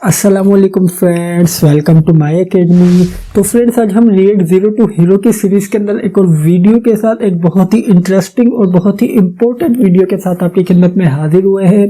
अस्सलामुअलैकुम friends, welcome to my academy. तो friends, आज हम रिएक्ट जीरो टू हीरो की सीरीज के अंदर एक और वीडियो के साथ, एक बहुत ही इंटरेस्टिंग और बहुत ही इंपॉर्टेंट वीडियो के साथ आपकी खिदमत में हाजिर हुए हैं।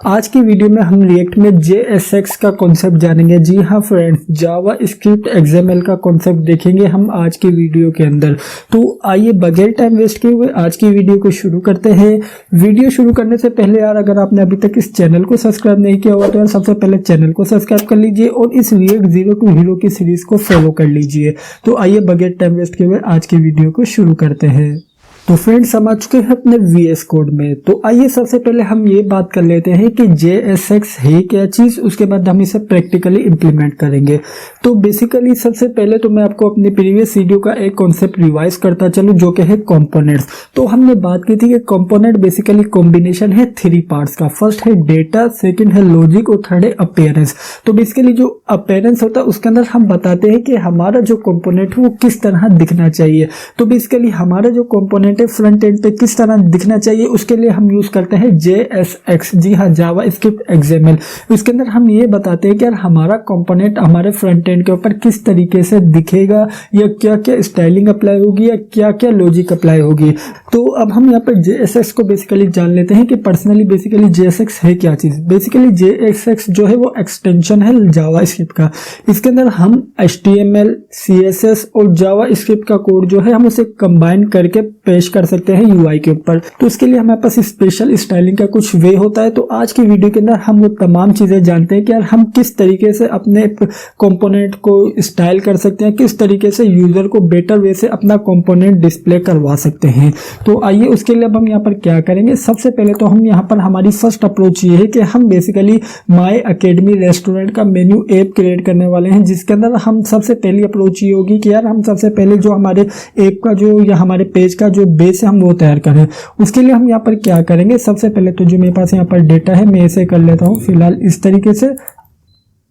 आज की वीडियो में हम रिएक्ट में JSX का कॉन्सेप्ट जानेंगे। जी हाँ फ्रेंड्स, जावा स्क्रिप्ट XML का कॉन्सेप्ट देखेंगे हम आज की वीडियो के अंदर। तो आइए बगैर टाइम वेस्ट किए हुए आज की वीडियो को शुरू करते हैं। वीडियो शुरू करने से पहले यार, अगर आपने अभी तक इस चैनल को सब्सक्राइब नहीं किया हुआ तो यार सबसे पहले चैनल को सब्सक्राइब कर लीजिए और इस रिएक्ट जीरो टू हीरो की सीरीज को फॉलो कर लीजिए। तो आइए बगैर टाइम वेस्ट किए हुए आज की वीडियो को शुरू करते हैं। तो फ्रेंड्स, हम आ चुके हैं अपने VS कोड में। तो आइए सबसे पहले हम ये बात कर लेते हैं कि JSX है क्या चीज, उसके बाद हम इसे प्रैक्टिकली इंप्लीमेंट करेंगे। तो बेसिकली सबसे पहले तो मैं आपको अपनी प्रीवियस वीडियो का एक कॉन्सेप्ट रिवाइज करता चलूं, जो कि है कंपोनेंट्स। तो हमने बात की थी कि कंपोनेंट बेसिकली कॉम्बिनेशन है 3 पार्ट्स का। फर्स्ट है डेटा, सेकेंड है लॉजिक और थर्ड है अपीयरेंस। तो बेसिकली जो अपीयरेंस होता है उसके अंदर हम बताते हैं कि हमारा जो कंपोनेंट है वो किस तरह दिखना चाहिए। तो बेसिकली हमारा जो कंपोनेंट फ्रंट एंड पे किस तरह दिखना चाहिए, उसके लिए हम यूज करते हैं JSX। जी हाँ, जावा स्क्रिप्ट XML। इसके अंदर हम ये बताते हैं कि यार हमारा कंपोनेंट हमारे फ्रंट एंड के ऊपर किस तरीके से दिखेगा, या क्या क्या स्टाइलिंग अप्लाई होगी, या क्या क्या लॉजिक अप्लाई होगी। तो अब हम यहाँ पर JSX को बेसिकली जान लेते हैं कि पर्सनली बेसिकली JSX है क्या चीज। बेसिकली JSX जो है वो एक्सटेंशन है जावा स्क्रिप्ट का। इसके अंदर हम HTML, CSS और जावा स्क्रिप्ट का कोड जो है हम उसे कंबाइन करके पेश कर सकते हैं UI के ऊपर। तो उसके लिए हमारे पास स्पेशल स्टाइलिंग का कुछ वे होता है। तो आज की वीडियो के अंदर हम वो तमाम चीजें जानते हैं कि यार हम किस तरीके से अपने कंपोनेंट को स्टाइल कर सकते हैं, किस तरीके से यूजर को बेटर वे से अपना कंपोनेंट डिस्प्ले करवा सकते हैं। तो आइए उसके लिए अब हम यहाँ पर क्या करेंगे। सबसे पहले तो हम यहाँ पर हमारी फर्स्ट अप्रोच ये है कि हम बेसिकली माय एकेडमी रेस्टोरेंट का मेन्यू ऐप क्रिएट करने वाले हैं, जिसके अंदर हम सबसे पहली अप्रोच ये होगी कि यार हम सबसे पहले जो हमारे ऐप का जो या हमारे पेज का जो बेस है हम वो तैयार करें। उसके लिए हम यहाँ पर क्या करेंगे, सबसे पहले तो जो मेरे पास यहाँ पर डेटा है मैं इसे कर लेता हूँ फिलहाल इस तरीके से।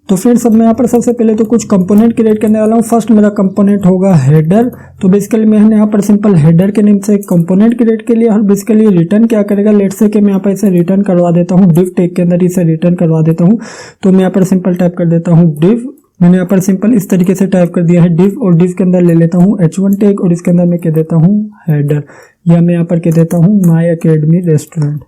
तो फ्रेंड्स, अब मैं यहाँ पर सबसे पहले तो कुछ कंपोनेंट क्रिएट करने वाला हूँ। फर्स्ट मेरा कंपोनेंट होगा हेडर। तो बेसिकली मैंने यहाँ पर सिंपल हेडर के नेम से एक कंपोनेंट क्रिएट कर लिया और बेसिकली रिटर्न क्या करेगा, लेट से कि मैं यहाँ पर इसे रिटर्न करवा देता हूँ डिव टैग के अंदर, इसे रिटर्न करवा देता हूँ। तो मैं यहाँ पर सिंपल टाइप कर देता हूँ डिव। मैंने यहाँ पर सिंपल इस तरीके से टाइप कर दिया है डिव, और डिव के अंदर ले लेता हूँ H1 टैग और इसके अंदर मैं कह देता हूँ हेडर, या मैं यहाँ पर कह देता हूँ माय एकेडमी रेस्टोरेंट।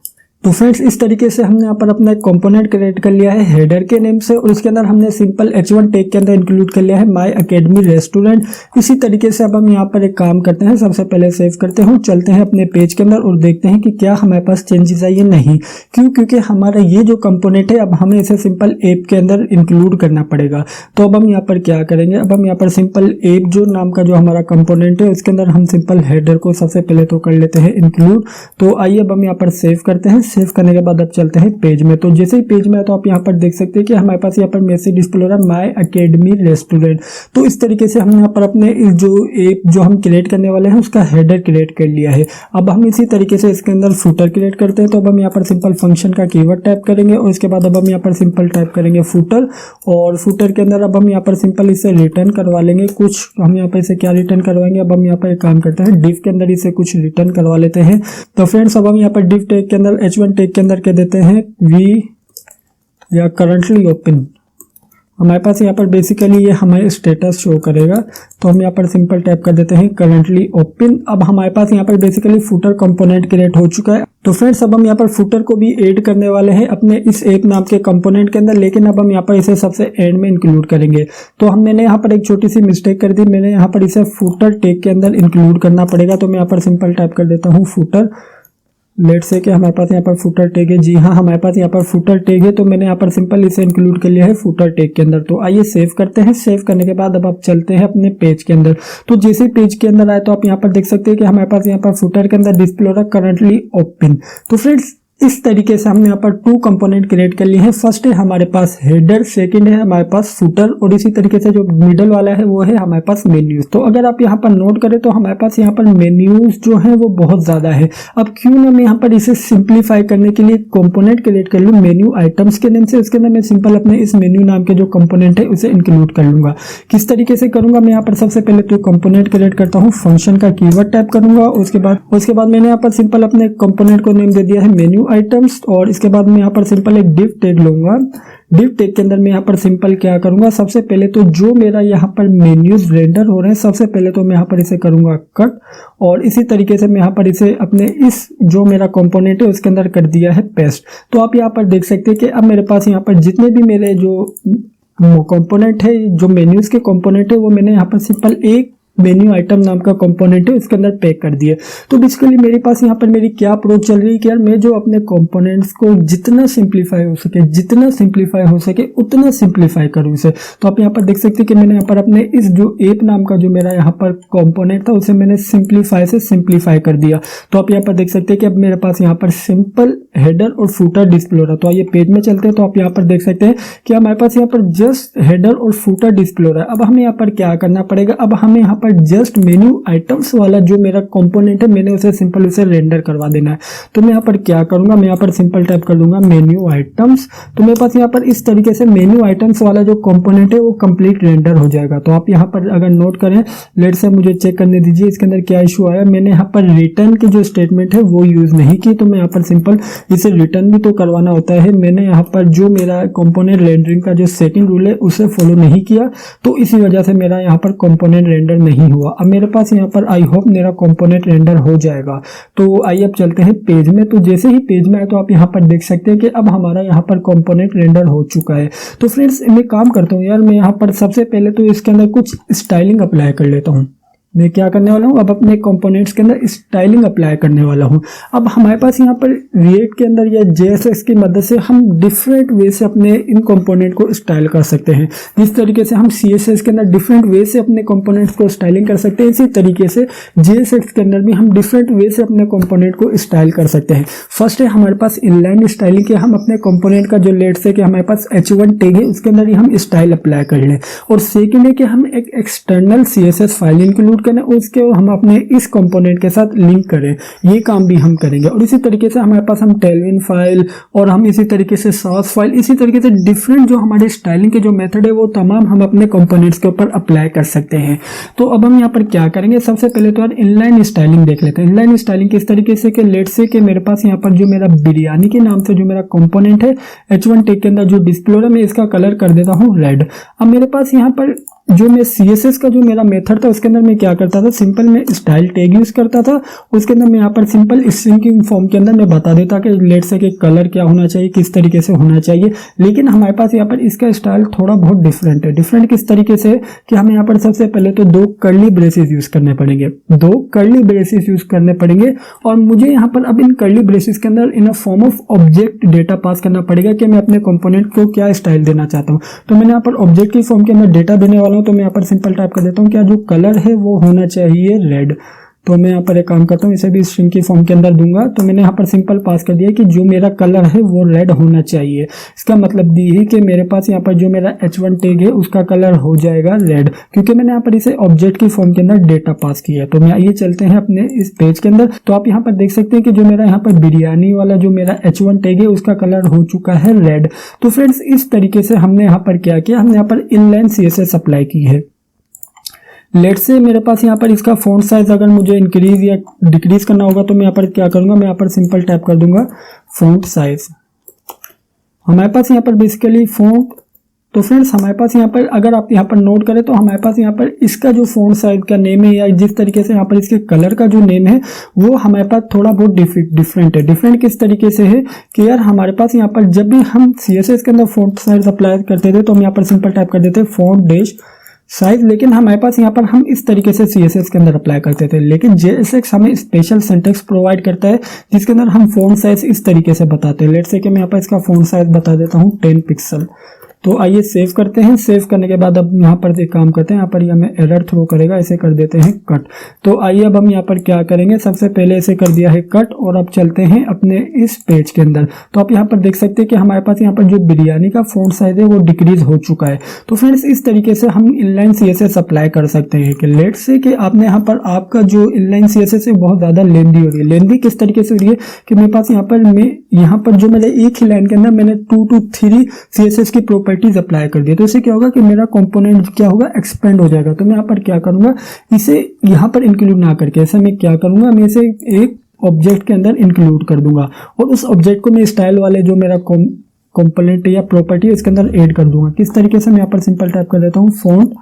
तो फ्रेंड्स, इस तरीके से हमने यहाँ पर अपना एक कंपोनेंट क्रिएट कर लिया है हेडर के नेम से, और इसके अंदर हमने सिंपल H1 टैग के अंदर इंक्लूड कर लिया है माय एकेडमी रेस्टोरेंट। इसी तरीके से अब हम यहाँ पर एक काम करते हैं, सबसे पहले सेव करते हैं, चलते हैं अपने पेज के अंदर और देखते हैं कि क्या हमारे पास चेंजेस आई है। नहीं, क्योंकि हमारा ये जो कंपोनेंट है अब हमें इसे सिंपल ऐप के अंदर इंक्लूड करना पड़ेगा। तो अब हम यहाँ पर क्या करेंगे, अब हम यहाँ पर सिंपल ऐप जो नाम का जो हमारा कंपोनेंट है उसके अंदर हम सिंपल हेडर को सबसे पहले तो कर लेते हैं इंक्लूड। तो आइए अब हम यहाँ पर सेव करते हैं। सेव करने के बाद अब चलते हैं पेज में। तो जैसे ही पेज में है तो आप यहाँ पर देख सकते हैं कि हमारे पास यहाँ पर मैसेज डिस्प्ले हो रहा है माय एकेडमी रेस्टोरेंट। तो इस तरीके से हमने यहाँ पर अपने इस जो ऐप जो हम क्रिएट करने वाले हैं उसका हेडर क्रिएट कर लिया है। अब हम इसी तरीके से इसके अंदर फूटर क्रिएट करते हैं। तो अब हम यहाँ पर सिंपल फंक्शन का कीवर्ड टाइप करेंगे और इसके बाद अब हम यहाँ पर सिंपल टाइप करेंगे फूटर, और फूटर के अंदर अब हम यहाँ पर सिंपल इसे रिटर्न करवा लेंगे कुछ। हम यहाँ पर इसे क्या रिटर्न करवाएंगे, अब हम यहाँ पर एक काम करते हैं डिव के अंदर इसे कुछ रिटर्न करवा लेते हैं। तो फ्रेंड्स, अब हम यहाँ पर डिव टैग के अंदर H1 टैग के अंदर कह देते हैं वी या करंटली ओपन। हमारे पास यहाँ पर बेसिकली ये हमारे स्टेटस शो करेगा। तो हम यहाँ पर सिंपल टाइप कर देते हैं करंटली ओपन। अब हमारे पास यहाँ पर बेसिकली फुटर कंपोनेंट क्रिएट हो चुका है। तो फ्रेंड्स, अब हम यहाँ पर फुटर को भी ऐड करने वाले हैं अपने इस ऐप नाम के कंपोनेंट के अंदर, लेकिन अब हम यहाँ पर इसे सबसे एंड में इंक्लूड करेंगे। तो मैंने यहाँ पर एक छोटी सी मिस्टेक कर दी, मैंने यहाँ पर इसे फुटर टैग के अंदर इंक्लूड करना पड़ेगा। तो मैं यहाँ पर सिंपल टाइप कर देता हूँ फुटर। लेट से कि हमारे पास यहाँ पर फुटर टैग है। जी हाँ, हमारे पास यहाँ पर फुटर टैग है, तो मैंने यहाँ पर सिंपल इसे इंक्लूड कर लिया है फुटर टैग के अंदर। तो आइए सेव करते हैं। सेव करने के बाद अब आप चलते हैं अपने पेज के अंदर। तो जैसे पेज के अंदर आए तो आप यहाँ पर देख सकते हैं कि हमारे पास यहाँ पर फुटर के अंदर डिस्प्ले हो रहा है करंटली ओपन। तो फ्रेंड्स, इस तरीके से हमने यहाँ पर 2 कंपोनेंट क्रिएट कर लिए हैं। फर्स्ट है हमारे पास हेडर, सेकंड है हमारे पास फुटर, और इसी तरीके से जो मिडल वाला है वो है हमारे पास मेन्यूज। तो अगर आप यहाँ पर नोट करें तो हमारे पास यहाँ पर मेन्यूज जो है वो बहुत ज्यादा है। अब क्यों ना मैं यहाँ पर इसे सिंप्लीफाई करने के लिए कंपोनेंट क्रिएट कर लूँ मेन्यू आइटम्स के नेम से। उसके अंदर मैं सिंपल अपने इस मेन्यू नाम के जो कंपोनेंट है उसे इंक्लूड कर लूंगा। किस तरीके से करूंगा, मैं यहाँ पर सबसे पहले तो कंपोनेंट क्रिएट करता हूँ, फंक्शन का कीवर्ड टाइप करूंगा। उसके बाद मैंने यहाँ पर सिंपल अपने कंपोनेंट को नेम दे दिया है मेन्यू आइटम्स और इसके बाद मैं यहाँ पर सिंपल एक div टैग लूंगा। div टैग के अंदर मैं यहाँ पर सिंपल क्या करूंगा, सबसे पहले तो जो मेरा यहाँ पर मेन्यूज रेंडर हो रहे हैं सबसे पहले तो मैं यहाँ पर इसे करूंगा कट, और इसी तरीके से मैं यहाँ पर इसे अपने इस जो मेरा कंपोनेंट है उसके अंदर कर दिया है पेस्ट। तो आप यहाँ पर देख सकते हैं कि अब मेरे पास यहाँ पर जितने भी मेरे जो कंपोनेंट है, जो मेन्यूज के कंपोनेंट है, वो मैंने यहाँ पर सिंपल एक मेन्यू आइटम नाम का कंपोनेंट है उसके अंदर पैक कर दिया। तो बेसिकली मेरे पास यहाँ पर मेरी क्या अप्रोच चल रही है कि यार मैं जो अपने कंपोनेंट्स को जितना सिंप्लीफाई हो सके उतना सिंप्लीफाई करूँ इसे। तो आप यहाँ पर देख सकते हैं कि मैंने यहाँ पर अपने इस जो एप नाम का जो मेरा यहाँ पर कंपोनेंट था उसे मैंने सिंप्लीफाई से सिंप्लीफाई कर दिया। तो आप यहाँ पर देख सकते हैं कि अब मेरे पास यहाँ पर सिंपल हेडर और फूटर डिस्प्ले हो रहा है। तो आइए पेज में चलते हैं। तो आप यहाँ पर देख सकते हैं कि हमारे पास यहाँ पर जस्ट हेडर और फूटर डिस्प्ले हो रहा है। अब हमें यहाँ पर क्या करना पड़ेगा, अब हमें यहाँ पर जस्ट मेन्यू आइटम्स वाला जो मेरा कंपोनेंट है मैंने उसे सिंपल उसे रेंडर करवा देना है। तो मैं यहाँ पर क्या करूंगा, मैं यहाँ पर सिंपल टाइप कर लूंगा मेन्यू आइटम्स। तो मेरे पास यहाँ पर इस तरीके से मेन्यू आइटम्स वाला जो कंपोनेंट है वो कंप्लीट रेंडर हो जाएगा। तो आप यहाँ पर अगर नोट करें, लेट से मुझे चेक करने दीजिए इसके अंदर क्या इशू आया। मैंने यहाँ पर रिटर्न की जो स्टेटमेंट है वो यूज नहीं की, तो मैं यहाँ पर सिंपल इसे रिटर्न भी तो करवाना होता है। मैंने यहाँ पर जो मेरा कंपोनेंट रेंडरिंग का जो सेटिंग रूल है उसे फॉलो नहीं किया, तो इसी वजह से मेरा यहाँ पर कंपोनेंट रेंडर नहीं हुआ। अब मेरे पास यहाँ पर आई होप मेरा कंपोनेंट रेंडर हो जाएगा। तो आइए अब चलते हैं पेज में। तो जैसे ही पेज में आए तो आप यहाँ पर देख सकते हैं कि अब हमारा यहाँ पर कंपोनेंट रेंडर हो चुका है। तो फ्रेंड्स मैं काम करता हूँ यार, मैं यहाँ पर सबसे पहले तो इसके अंदर कुछ स्टाइलिंग अप्लाई कर लेता हूँ। मैं क्या करने वाला हूँ, अब अपने कंपोनेंट्स के अंदर स्टाइलिंग अप्लाई करने वाला हूँ। अब हमारे पास यहाँ पर रिएक्ट के अंदर या JSX की मदद से हम डिफरेंट वे से अपने इन कंपोनेंट को स्टाइल कर सकते हैं। जिस तरीके से हम CSS के अंदर डिफरेंट वे से अपने कंपोनेंट्स को स्टाइलिंग कर सकते हैं, इसी तरीके से JSX के अंदर भी हम डिफरेंट वे से अपने कंपोनेंट को स्टाइल कर सकते हैं। फर्स्ट है हमारे पास इनलाइन स्टाइलिंग के, हम अपने कंपोनेंट का जो लेट से कि हमारे पास H1 टैग है उसके अंदर ही हम स्टाइल अप्लाई कर लें। और सेकेंड है कि हम एक एक्सटर्नल CSS फाइल इंक्लूड करें, उसके हम अपने इस कंपोनेंट के साथ लिंक करें। ये काम भी हम करेंगे। और इसी तरीके से हमारे पास हम टेलविन फाइल और हम इसी तरीके से सॉस फाइल, इसी तरीके से डिफरेंट जो हमारे स्टाइलिंग के जो मेथड है वो तमाम हम अपने कंपोनेंट्स के ऊपर अप्लाई कर सकते हैं। तो अब हम यहाँ पर क्या करेंगे, सबसे पहले तो यार इनलाइन स्टाइलिंग देख लेते हैं। इनलाइन स्टाइलिंग किस तरीके से कि लेट से कि मेरे पास यहाँ पर जो मेरा बिरयानी के नाम से जो मेरा कंपोनेंट है H1 टैग के अंदर जो डिस्प्ले हो रहा है, मैं इसका कलर कर देता हूँ रेड। अब मेरे पास यहाँ पर जो मैं CSS का जो मेरा मेथड था उसके अंदर मैं क्या करता था, सिंपल मैं स्टाइल टैग यूज करता था। उसके अंदर मैं यहाँ पर सिंपल स्ट्रिंग फॉर्म के अंदर मैं बता देता कि लेट से कि कलर क्या होना चाहिए, किस तरीके से होना चाहिए। लेकिन हमारे पास यहाँ पर इसका स्टाइल थोड़ा बहुत डिफरेंट है। डिफरेंट किस तरीके से कि हमें यहाँ पर सबसे पहले तो दो कर्ली ब्रेसेस यूज करने पड़ेंगे, और मुझे यहाँ पर अब इन कर्ली ब्रेसेस के अंदर in form of object data pass करना पड़ेगा कि मैं अपने कंपोनेंट को क्या स्टाइल देना चाहता हूँ। तो मैंने यहाँ पर ऑब्जेक्ट की फॉर्म के अंदर डेटा देने वाला हूँ। तो मैं यहाँ पर सिंपल टाइप कर देता हूँ क्या जो कलर है वो होना चाहिए रेड। तो मैं यहाँ पर एक काम करता हूँ, इसे भी स्ट्रिंग की फॉर्म के अंदर दूंगा। तो मैंने यहाँ पर सिंपल पास कर दिया कि जो मेरा कलर है वो रेड होना चाहिए। इसका मतलब ये कि मेरे पास यहाँ पर जो मेरा H1 टैग है उसका कलर हो जाएगा रेड, क्योंकि मैंने यहाँ पर इसे ऑब्जेक्ट की फॉर्म के अंदर डेटा पास किया है। तो मैं आइए चलते हैं अपने इस पेज के अंदर। तो आप यहाँ पर देख सकते हैं कि जो मेरा यहाँ पर बिरयानी वाला जो मेरा H1 टैग है उसका कलर हो चुका है रेड। तो फ्रेंड्स इस तरीके से हमने यहाँ पर क्या किया, हमने यहाँ पर इनलाइन CSS अप्लाई की है। लेट से मेरे पास यहाँ पर इसका फॉन्ट साइज अगर मुझे इंक्रीज या डिक्रीज करना होगा तो मैं यहाँ पर क्या करूंगा, मैं यहाँ पर सिंपल टाइप कर दूंगा फॉन्ट साइज। हमारे पास यहाँ पर बेसिकली फॉन्ट, तो फ्रेंड्स हमारे पास यहाँ पर अगर आप यहाँ पर नोट करें तो हमारे पास यहाँ पर इसका जो फॉन्ट साइज का नेम है या जिस तरीके से यहाँ पर इसके कलर का जो नेम है वो हमारे पास थोड़ा बहुत डिफरेंट है। डिफरेंट किस तरीके से है कि यार हमारे पास यहाँ पर जब भी हम CSS के अंदर फॉन्ट साइज अप्लाई करते थे तो हम यहाँ पर सिंपल टाइप कर देते फॉन्ट डैश साइज, लेकिन हमारे पास यहाँ पर हम इस तरीके से CSS के अंदर अप्लाई करते थे। लेकिन JSX हमें स्पेशल सिंटैक्स प्रोवाइड करता है जिसके अंदर हम फॉन्ट साइज इस तरीके से बताते हैं। लेट्स से कि मैं यहाँ पर इसका फॉन्ट साइज बता देता हूँ 10 पिक्सल। तो आइए सेव करते हैं। सेव करने के बाद अब यहाँ पर एक काम करते हैं, यहाँ पर ये हमें एरर थ्रो करेगा, इसे कर देते हैं कट। तो आइए अब हम यहाँ पर क्या करेंगे, सबसे पहले इसे कर दिया है कट और अब चलते हैं अपने इस पेज के अंदर। तो आप यहाँ पर देख सकते हैं कि हमारे पास यहाँ पर जो बिरयानी का फॉन्ट साइज है वो डिक्रीज हो चुका है। तो फ्रेंड्स इस तरीके से हम इनलाइन CSS अप्लाई कर सकते हैं कि लेट से कि आपने यहाँ पर आपका जो इनलाइन CSS है बहुत ज्यादा लेंदी हो रही है। लेंदी किस तरीके से हो रही है कि मेरे पास यहाँ पर जो मेरे एक ही लाइन के अंदर मैंने 2 to 3 CSS की प्रॉपर्टीज अप्लाई कर दिया। तो इससे क्या होगा कि मेरा कंपोनेंट क्या होगा, एक्सपेंड हो जाएगा। तो मैं यहाँ पर क्या करूंगा, इसे यहाँ पर इंक्लूड ना करके ऐसे मैं क्या करूंगा, मैं इसे एक ऑब्जेक्ट के अंदर इंक्लूड कर दूंगा और उस ऑब्जेक्ट को मैं स्टाइल वाले जो मेरा कंपोनेंट या प्रॉपर्टी है इसके अंदर ऐड कर दूंगा। किस तरीके से, मैं यहाँ पर सिंपल टाइप कर देता हूँ फॉन्ट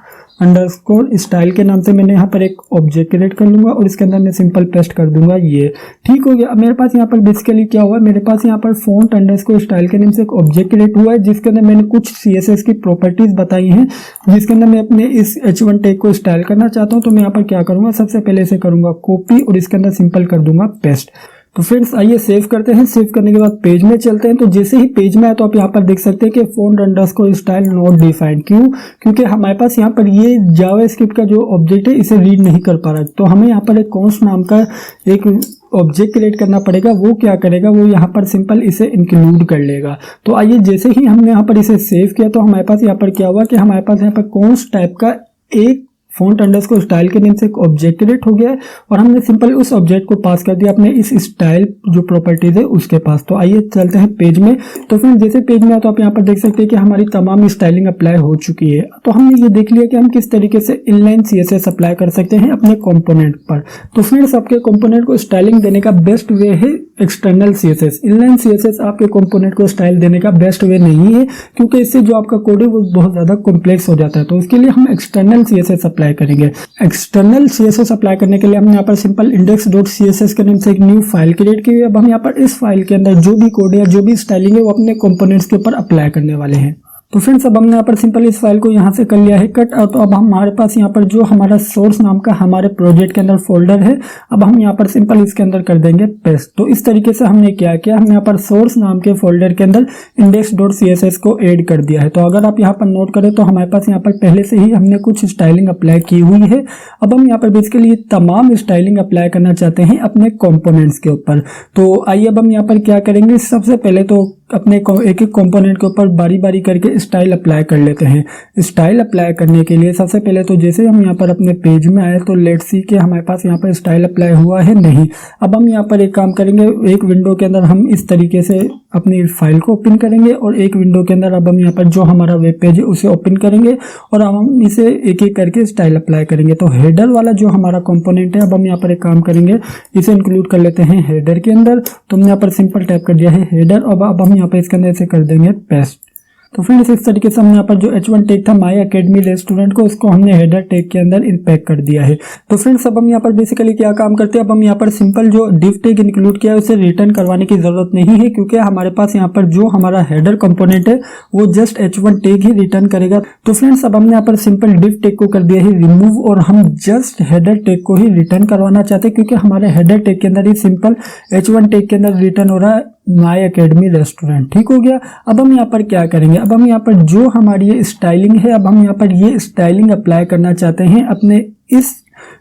अंडरस्कोर स्टाइल के नाम से मैंने यहाँ पर एक ऑब्जेक्ट क्रिएट कर लूंगा और इसके अंदर मैं सिंपल पेस्ट कर दूंगा ये। ठीक हो गया। अब मेरे पास यहाँ पर बेसिकली क्या हुआ, मेरे पास यहाँ पर फॉन्ट अंडरस्कोर स्टाइल के नाम से एक ऑब्जेक्ट क्रिएट हुआ है जिसके अंदर मैंने कुछ CSS की प्रॉपर्टीज बताई हैं, जिसके अंदर मैं अपने इस H1 टैग को स्टाइल करना चाहता हूँ। तो मैं यहाँ पर क्या करूंगा, सबसे पहले इसे करूंगा कॉपी और इसके अंदर सिंपल कर दूंगा पेस्ट। तो फ्रेंड्स आइए सेव करते हैं। सेव करने के बाद पेज में चलते हैं। तो जैसे ही पेज में आए तो आप यहाँ पर देख सकते हैं कि font underscore style not defined. क्यों? क्योंकि हमारे पास यहाँ पर ये जावास्क्रिप्ट का जो ऑब्जेक्ट है इसे रीड नहीं कर पा रहा है। तो हमें यहाँ पर एक कॉन्स्ट नाम का एक ऑब्जेक्ट क्रिएट करना पड़ेगा। वो क्या करेगा, वो यहाँ पर सिंपल इसे इंक्लूड कर लेगा। तो आइए जैसे ही हमने यहाँ पर इसे सेव किया तो हमारे पास यहाँ पर क्या हुआ कि हमारे पास यहाँ पर कॉन्स्ट टाइप का एक फॉन्ट अंडरस्कोर स्टाइल के नेम से एक ऑब्जेक्ट क्रिएट हो गया है और हमने सिंपल उस ऑब्जेक्ट को पास कर दिया अपने इस स्टाइल जो प्रॉपर्टीज है उसके पास। तो आइए चलते हैं पेज में। तो फिर जैसे पेज में आए तो आप यहाँ पर देख सकते हैं कि हमारी तमाम स्टाइलिंग अप्लाई हो चुकी है। तो हमने ये देख लिया कि हम किस तरीके से इनलाइन CSS अप्लाई कर सकते हैं अपने कंपोनेंट पर। तो फ्रेंड्स आपके कंपोनेंट को स्टाइलिंग देने का बेस्ट वे है एक्सटर्नल CSS। इनलाइन CSS आपके कंपोनेंट को स्टाइल देने का बेस्ट वे नहीं है, क्योंकि इससे जो आपका कोड है वो बहुत ज्यादा कॉम्प्लेक्स हो जाता है। तो उसके लिए हम एक्सटर्नल CSS अप्लाई करेंगे। एक्सटर्नल CSS अप्लाई करने के लिए हमने यहाँ पर सिंपल index.css के नाम से एक न्यू फाइल क्रिएट की है। अब हम यहाँ पर इस फाइल के अंदर जो भी कोड है, जो भी स्टाइलिंग है वो अपने कंपोनेंट्स के ऊपर अप्लाई करने वाले हैं। तो फ्रेंड्स अब हमने यहाँ पर सिंपल इस फाइल को यहाँ से कर लिया है कट। तो अब हमारे पास यहाँ पर जो हमारा सोर्स नाम का हमारे प्रोजेक्ट के अंदर फोल्डर है, अब हम यहाँ पर सिंपल इसके अंदर कर देंगे पेस्ट। तो इस तरीके से हमने क्या किया, हम यहाँ पर सोर्स नाम के फोल्डर के अंदर index.css को ऐड कर दिया है। तो अगर आप यहाँ पर नोट करें तो हमारे पास यहाँ पर पहले से ही हमने कुछ स्टाइलिंग अप्लाई की हुई है। अब हम यहाँ पर बेसिकली तमाम स्टाइलिंग अप्लाई करना चाहते हैं अपने कंपोनेंट्स के ऊपर। तो आइए अब हम यहाँ पर क्या करेंगे, सबसे पहले तो अपने एक एक कंपोनेंट के ऊपर बारी बारी करके स्टाइल अप्लाई कर लेते हैं। स्टाइल अप्लाई करने के लिए सबसे पहले तो जैसे हम यहाँ पर अपने पेज में आए तो लेट्स सी कि हमारे पास यहाँ पर स्टाइल अप्लाई हुआ है नहीं। अब हम यहाँ पर एक काम करेंगे, एक विंडो के अंदर हम इस तरीके से अपनी फाइल को ओपन करेंगे और एक विंडो के अंदर अब हम यहाँ पर जो हमारा वेब पेज है उसे ओपन करेंगे और अब हम इसे एक एक करके स्टाइल अप्लाई करेंगे। तो हेडर वाला जो हमारा कंपोनेंट है, अब हम यहाँ पर एक काम करेंगे, इसे इंक्लूड कर लेते हैं हेडर के अंदर। तो हमने यहाँ पर सिंपल टाइप कर दिया है हेडर। अब हम यहाँ पर इसके अंदर इसे कर देंगे पेस्ट। तो फ्रेंड्स इस तरीके से हमने यहाँ पर जो H1 टैग था माई अकेडमी रेस्टोरेंट को, उसको हमने हेडर टैग के अंदर इम्पैक्ट कर दिया है। तो फ्रेंड्स अब हम यहाँ पर बेसिकली क्या काम करते हैं, अब हम यहाँ पर सिंपल जो डिव टैग इंक्लूड किया है उसे रिटर्न करवाने की जरूरत नहीं है, क्योंकि हमारे पास यहाँ पर जो हमारा हेडर कंपोनेंट है वो जस्ट H1 टैग ही रिटर्न करेगा। तो फ्रेंड्स अब हमने यहाँ पर सिंपल डिव टैग को कर दिया है रिमूव और हम जस्ट हेडर टैग को ही रिटर्न करवाना चाहते हैं, क्योंकि हमारे हेडर टैग के अंदर ही सिंपल H1 टैग के अंदर रिटर्न हो रहा है माई अकेडमी रेस्टोरेंट। ठीक हो गया। अब हम यहाँ पर क्या करेंगे, अब हम यहाँ पर जो हमारी ये स्टाइलिंग है, अब हम यहाँ पर ये स्टाइलिंग अप्लाई करना चाहते हैं अपने इस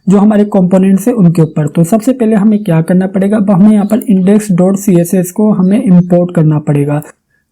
जो हमारे कंपोनेंट्स है उनके ऊपर। तो सबसे पहले हमें क्या करना पड़ेगा, अब हमें यहाँ पर index.css को हमें इंपोर्ट करना पड़ेगा।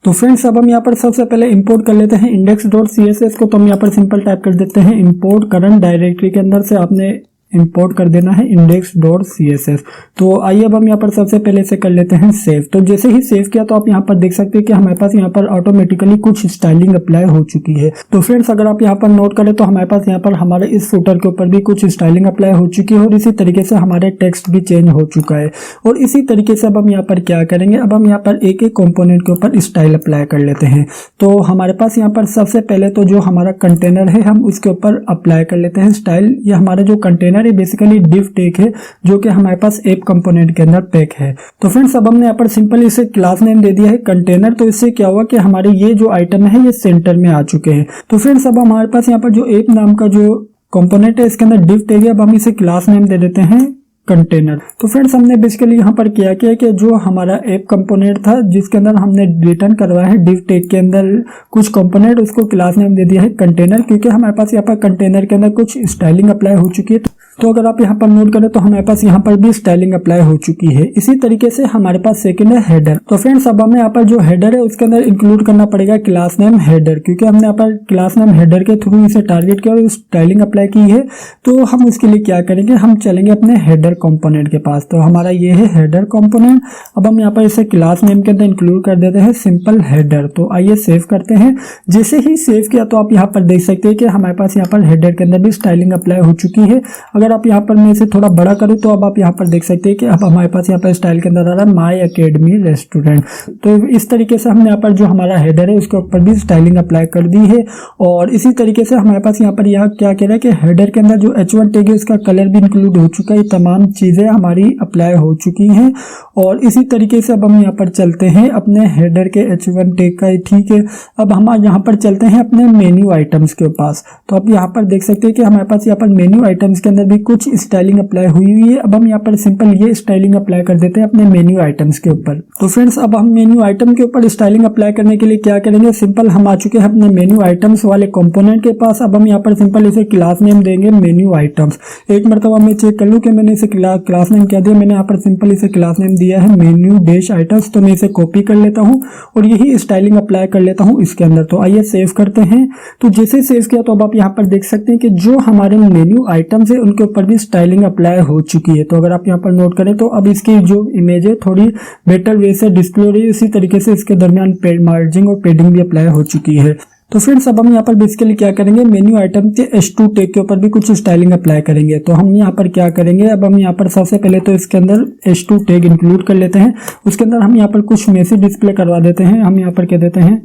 तो फ्रेंड्स अब हम यहाँ पर सबसे पहले इंपोर्ट कर लेते हैं index.css को। तो हम यहाँ पर सिंपल टाइप कर देते हैं इंपोर्ट करंट डायरेक्टरी के अंदर से आपने इंपोर्ट कर देना है index.css। तो आइए अब हम यहाँ पर सबसे पहले से कर लेते हैं सेव। तो जैसे ही सेव किया तो आप यहाँ पर देख सकते हैं कि हमारे पास यहाँ पर ऑटोमेटिकली कुछ स्टाइलिंग अप्लाई हो चुकी है। तो फ्रेंड्स अगर आप यहाँ पर नोट करें तो हमारे पास यहाँ पर हमारे इस फुटर के ऊपर भी कुछ स्टाइलिंग अप्लाई हो चुकी है और इसी तरीके से हमारे टेक्स्ट भी चेंज हो चुका है। और इसी तरीके से अब हम यहाँ पर क्या करेंगे, अब हम यहाँ पर एक एक कंपोनेंट के ऊपर स्टाइल अप्लाई कर लेते हैं। तो हमारे पास यहाँ पर सबसे पहले तो जो हमारा कंटेनर है हम उसके ऊपर अप्लाई कर लेते हैं स्टाइल। ये हमारा जो कंटेनर है बेसिकली डिव टैग है, जो कि हमारे पास ऐप कंपोनेंट के अंदर पैक है। तो फ्रेंड्स अब हमने यहाँ पर सिंपल इसे क्लास नेम दे दिया है कंटेनर। तो इससे क्या हुआ कि हमारे ये जो आइटम है ये सेंटर में आ चुके हैं। तो फ्रेंड्स अब हमारे पास यहाँ पर जो ऐप नाम का जो कंपोनेंट है इसके अंदर डिव टैग है, अब हम इसे क्लास नेम दे देते हैं कंटेनर। तो फ्रेंड्स हमने बेसिकली यहाँ पर क्या किया कि जो हमारा ऐप कंपोनेंट था जिसके अंदर हमने रिटर्न करवाया है डिव टैग के अंदर कुछ कंपोनेंट, उसको क्लास नेम दे दिया है कंटेनर, क्योंकि हमारे पास यहाँ पर कंटेनर के अंदर कुछ स्टाइलिंग अप्लाई हो चुकी है। तो अगर आप यहाँ पर नोट करें तो हमारे पास यहाँ पर भी स्टाइलिंग अप्लाई हो चुकी है। इसी तरीके से हमारे पास सेकंड है हेडर। तो फ्रेंड्स अब हमें यहाँ पर जो हेडर है उसके अंदर इंक्लूड करना पड़ेगा क्लास नेम हेडर, क्योंकि हमने यहाँ पर क्लास नेम हेडर के थ्रू इसे टारगेट किया और स्टाइलिंग अप्लाई की है। तो हम उसके लिए क्या करेंगे, हम चलेंगे अपने हेडर कंपोनेंट के पास। तो हमारा ये है हेडर कंपोनेंट। अब हम यहाँ पर इसे क्लास नेम के अंदर इंक्लूड कर देते हैं सिंपल हेडर। तो आइए सेव करते हैं। जैसे ही सेव किया तो आप यहाँ पर देख सकते हैं कि हमारे पास यहाँ पर हेडर के अंदर भी स्टाइलिंग अप्लाई हो चुकी है। अगर अगर आप यहाँ पर मैं इसे थोड़ा बड़ा करूँ तो अब आप यहाँ पर देख सकते हैं कि अब हमारे पास यहाँ पर स्टाइल के अंदर आ रहा है माई एकेडमी रेस्टोरेंट। तो इस तरीके से हमने यहाँ पर जो हमारा हेडर है उसके ऊपर भी स्टाइलिंग अप्लाई कर दी है। और इसी तरीके से हमारे पास यहाँ पर यह क्या कह रहा है कि हेडर के अंदर जो H1 टैग है उसका कलर भी इंक्लूड हो चुका है। ये तमाम चीज़ें हमारी अप्लाई हो चुकी हैं। और इसी तरीके से अब हम यहाँ पर चलते हैं अपने हेडर के H1 टैग का, ठीक है। अब हम यहाँ पर चलते हैं अपने मेन्यू आइटम्स के पास। तो आप यहाँ पर देख सकते हैं कि हमारे पास यहाँ पर मेन्यू आइटम्स के अंदर भी कुछ स्टाइलिंग अप्लाई हुई है। अब हम यहाँ पर सिंपल ये स्टाइलिंग अप्लाई कर देते हैं अपने मेन्यू आइटम्स के ऊपर। तो फ्रेंड्स अब हम मेन्यू आइटम के ऊपर स्टाइलिंग अप्लाई करने के लिए क्या करेंगे, सिंपल हम आ चुके हैं अपने मेन्यू आइटम्स वाले कंपोनेंट के पास। अब हम यहाँ पर सिंपल इसे क्लास नेम देंगे मेन्यू आइटम्स। एक मरतबा मैं चेक कर लूँ कि मैंने इसे क्लास नेम क्या दिया। मैंने यहाँ पर सिंपल इसे क्लास नेम दिया है मेन्यू डैश आइटम्स। तो मैं इसे कॉपी कर लेता हूँ और यही स्टाइलिंग अप्लाई कर लेता हूँ इसके अंदर। तो आइए सेव करते हैं। तो जैसे सेव किया तो अब आप यहाँ पर देख सकते हैं कि जो हमारे मेन्यू आइटम्स है उनके ऊपर भी स्टाइलिंग अप्लाई हो चुकी है। तो अगर आप यहाँ पर नोट करें तो अब इसकी जो इमेज है थोड़ी बेटर वे से डिस्प्ले हो रही है। इसी तरीके से इसके दरमियान मार्जिंग और पेडिंग भी अप्लाई हो चुकी है। तो फ्रेंड्स अब हम यहाँ पर बेसिकली क्या करेंगे, मेन्यू आइटम के H2 टैग के ऊपर भी कुछ स्टाइलिंग अप्लाई करेंगे। तो हम यहाँ पर क्या करेंगे, अब हम यहाँ पर सबसे पहले तो इसके अंदर H2 टैग इंक्लूड कर लेते हैं। उसके अंदर हम यहाँ पर कुछ मैसेज डिस्प्ले करवा देते हैं। हम यहाँ पर कह देते हैं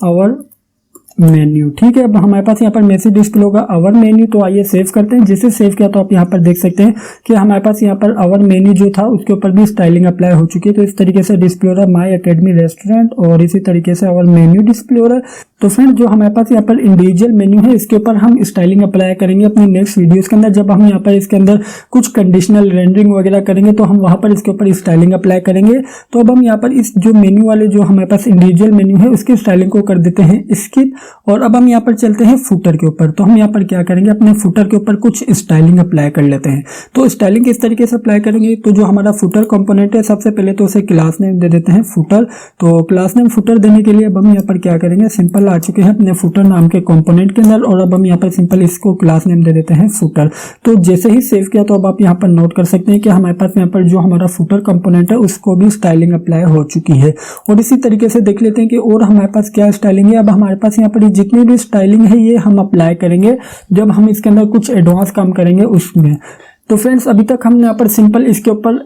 आवर मेन्यू, ठीक है। अब हमारे पास यहाँ पर मैसेज डिस्प्ले होगा आवर मेन्यू। तो आइए सेव करते हैं। जैसे सेव किया तो आप यहाँ पर देख सकते हैं कि हमारे पास यहाँ पर आवर मेन्यू जो था उसके ऊपर भी स्टाइलिंग अप्लाई हो चुकी है। तो इस तरीके से डिस्प्ले हो रहा है माई एकेडमी रेस्टोरेंट और इसी तरीके से आवर मेन्यू डिस्प्ले हो रहा है। तो फ्रेंड जो हमारे पास यहाँ पर इंडिविजुअल मेन्यू है इसके ऊपर हम स्टाइलिंग अप्लाई करेंगे अपने नेक्स्ट वीडियोस के अंदर। जब हम यहाँ पर इसके अंदर कुछ कंडीशनल रेंडरिंग वगैरह करेंगे तो हम वहाँ पर इसके ऊपर स्टाइलिंग अप्लाई करेंगे। तो अब हम यहाँ पर इस जो मेन्यू वाले जो हमारे पास इंडिविजुअल मेन्यू है उसकी स्टाइलिंग को कर देते हैं स्किप। और अब हम यहाँ पर चलते हैं फुटर के ऊपर। तो हम यहाँ पर क्या करेंगे, अपने फुटर के ऊपर कुछ स्टाइलिंग अप्लाई कर लेते हैं। तो स्टाइलिंग किस तरीके से अप्लाई करेंगे, तो जो हमारा फुटर कंपोनेंट है सबसे पहले तो उसे क्लास नेम दे देते हैं फुटर। तो क्लास नेम फुटर देने के लिए अब हम यहाँ पर क्या करेंगे, सिंपल आ चुके हैं अपने फुटर नाम के कंपोनेंट के अंदर और अब हम यहाँ पर सिंपल इसको क्लास नेम दे देते हैं फुटर। तो जैसे ही सेव किया तो अब आप यहाँ पर नोट कर सकते हैं कि हमारे पास यहाँ पर जो हमारा फुटर कंपोनेंट है उसको भी स्टाइलिंग अप्लाई हो चुकी है। और इसी तरीके से देख लेते हैं कि और हमारे पास क्या स्टाइलिंग है। अब हमारे पास यहाँ पर जितनी भी स्टाइलिंग है ये हम अप्लाई करेंगे जब हम इसके अंदर कुछ एडवांस काम करेंगे उसमें। तो फ्रेंड्स अभी तक हमने यहाँ पर सिंपल इसके ऊपर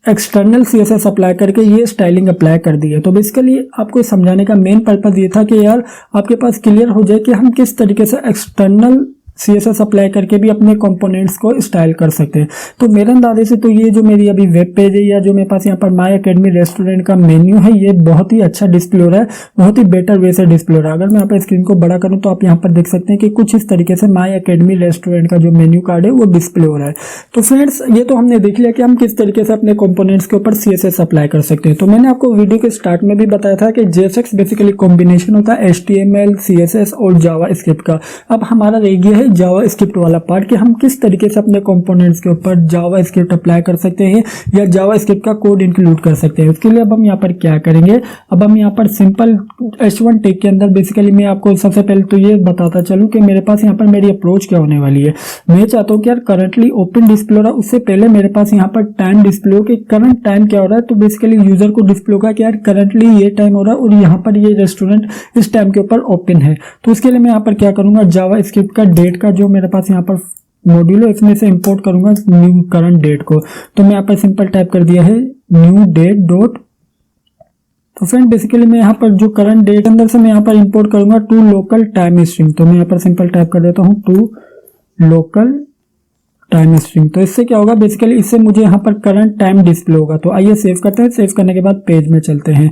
एक्सटर्नल CSS अप्लाई करके ये स्टाइलिंग अप्लाई कर दी है। तो बेसिकली आपको समझाने का मेन पर्पज ये था कि यार आपके पास क्लियर हो जाए कि हम किस तरीके से एक्सटर्नल CSS अप्लाई करके भी अपने कंपोनेंट्स को स्टाइल कर सकते हैं। तो मेरे अंदाजे से तो ये जो मेरी अभी वेब पेज है या जो मेरे पास यहाँ पर माई एकेडमी रेस्टोरेंट का मेन्यू है ये बहुत ही अच्छा डिस्प्ले हो रहा है, बहुत ही बेटर वे से डिस्प्ले हो रहा है। अगर मैं यहाँ पर स्क्रीन को बड़ा करूँ तो आप यहाँ पर देख सकते हैं कि कुछ इस तरीके से माई एकेडमी रेस्टोरेंट का जो मेन्यू कार्ड है वो डिस्प्ले हो रहा है। तो फ्रेंड्स ये तो हमने देख लिया कि हम किस तरीके से अपने कंपोनेंट्स के ऊपर CSS अप्लाई कर सकते हैं। तो मैंने आपको वीडियो के स्टार्ट में भी बताया था कि JSX बेसिकली कॉम्बिनेशन होता है HTML, CSS और जावा स्क्रिप्ट का। अब हमारा रह गया है जावा स्क्रिप्ट वाला पार्ट कि हम किस तरीके से अपने कंपोनेंट्स के ऊपर जावा स्क्रिप्ट अप्लाई कर सकते हैं या जावा स्क्रिप्ट का कोड इंक्लूड कर सकते हैं। उसके लिए अब हम यहाँ पर क्या करेंगे, अब हम यहाँ पर सिंपल H1 टैग के अंदर बेसिकली मैं आपको सबसे पहले तो ये बताता चलूं कि मेरे पास यहाँ पर मेरी अप्रोच क्या होने वाली है। मैं चाहता हूँ कि यार करंटली ओपन डिस्प्ले हो रहा है उससे पहले मेरे पास यहाँ पर टाइम डिस्प्ले हो कि करंट टाइम क्या हो रहा है। तो बेसिकली यूजर को डिस्प्ले होगा कि यार करंटली ये टाइम हो रहा है और यहाँ पर ये रेस्टोरेंट इस टाइम के ऊपर ओपन है। तो उसके लिए मैं यहाँ पर क्या करूंगा, जावा स्क्रिप्ट का डेट का जो मेरे पास यहाँ पर मॉड्यूल है इसमें से इंपोर्ट करूंगा न्यू करंट डेट को। तो मैं यहाँ पर सिंपल टाइप कर दिया है न्यू डेट डॉट। तो फ्रेंड बेसिकली मैं यहाँ पर जो करंट डेट अंदर से मैं यहाँ पर इंपोर्ट करूंगा टू लोकल टाइम स्ट्रिंग। तो मैं यहाँ पर सिंपल टाइप कर देता हूँ टू लोकल टाइम स्ट्रिंग। तो इससे क्या होगा, बेसिकली इससे मुझे यहाँ पर करंट टाइम डिस्प्ले होगा। तो आइए सेव करते हैं। सेव करने के बाद पेज में चलते हैं।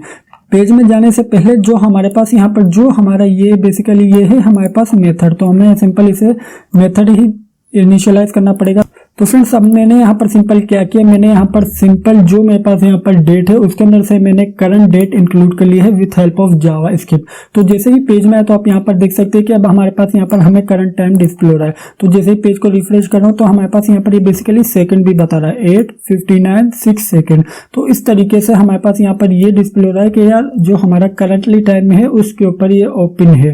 पेज में जाने से पहले जो हमारे पास यहाँ पर जो हमारा ये बेसिकली ये है हमारे पास मेथड, तो हमें सिंपल इसे मेथड ही इनिशियलाइज करना पड़ेगा। तो फ्रेंड्स अब मैंने यहाँ पर सिंपल क्या किया, मैंने यहाँ पर सिंपल जो मेरे पास यहाँ पर डेट है उसके अंदर से मैंने करंट डेट इंक्लूड कर लिया है with help of Java script. तो जैसे ही पेज में आया तो आप यहाँ पर देख सकते हैं कि अब हमारे पास यहाँ पर हमें करंट टाइम डिस्प्ले हो रहा है। तो जैसे ही पेज को रिफ्रेश कर रहा हूँ तो हमारे पास यहाँ पर ये बेसिकली सेकंड भी बता रहा है 8:59 6 सेकंड। तो इस तरीके से हमारे पास यहाँ पर ये डिस्प्ले हो रहा है कि यार जो हमारा करंटली टाइम है उसके ऊपर ये ओपन है।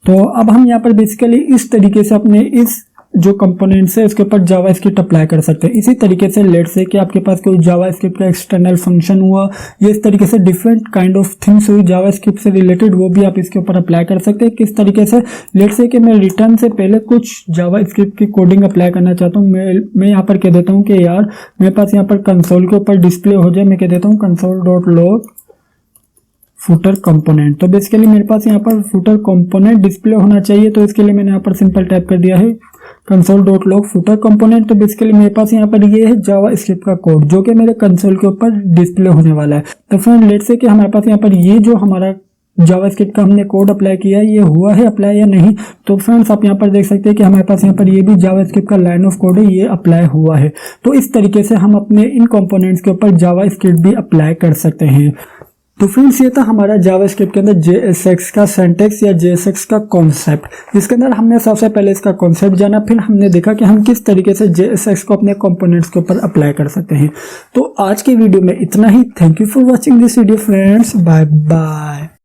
तो अब हम यहाँ पर बेसिकली इस तरीके से अपने इस जो कंपोनेंट्स है उसके ऊपर जावास्क्रिप्ट अप्लाई कर सकते हैं। इसी तरीके से लेट्स से कि आपके पास कोई जावास्क्रिप्ट का एक्सटर्नल फंक्शन हुआ, ये इस तरीके से डिफरेंट काइंड ऑफ थिंग्स हुई जावास्क्रिप्ट से रिलेटेड, वो भी आप इसके ऊपर अप्लाई कर सकते हैं। किस तरीके से, लेट्स से कि मैं रिटर्न से पहले कुछ जावास्क्रिप्ट की कोडिंग अप्लाई करना चाहता हूँ। मैं यहाँ पर कह देता हूँ कि यार मेरे पास यहाँ पर कंसोल के ऊपर डिस्प्ले हो जाए, मैं कह देता हूँ console.log फुटर कंपोनेंट। तो बेसिकली मेरे पास यहाँ पर फुटर कंपोनेंट डिस्प्ले होना चाहिए, तो इसके लिए मैंने यहाँ पर सिंपल टाइप कर दिया है console.log फुटर कंपोनेंट। तो बेसिकली मेरे पास यहाँ पर ये है जावास्क्रिप्ट का कोड जो कि मेरे कंसोल के ऊपर डिस्प्ले होने वाला है। तो फ्रेंड लेट्स से कि हमारे पास यहाँ पर ये जो हमारा जावास्क्रिप्ट का हमने कोड अप्लाई किया है, ये हुआ है अप्लाई या नहीं। तो फ्रेंड्स आप यहाँ पर देख सकते हैं कि हमारे पास यहाँ पर ये भी जावास्क्रिप्ट का लाइन ऑफ कोड है, ये अप्लाई हुआ है। तो इस तरीके से हम अपने इन कंपोनेंट्स के ऊपर जावास्क्रिप्ट भी अप्लाई कर सकते हैं। तो फ्रेंड्स ये था हमारा जावास्क्रिप्ट के अंदर JSX का सिंटैक्स या JSX का कॉन्सेप्ट, जिसके अंदर हमने सबसे पहले इसका कॉन्सेप्ट जाना, फिर हमने देखा कि हम किस तरीके से JSX को अपने कंपोनेंट्स के ऊपर अप्लाई कर सकते हैं। तो आज के वीडियो में इतना ही। Thank you for watching this video friends, bye bye.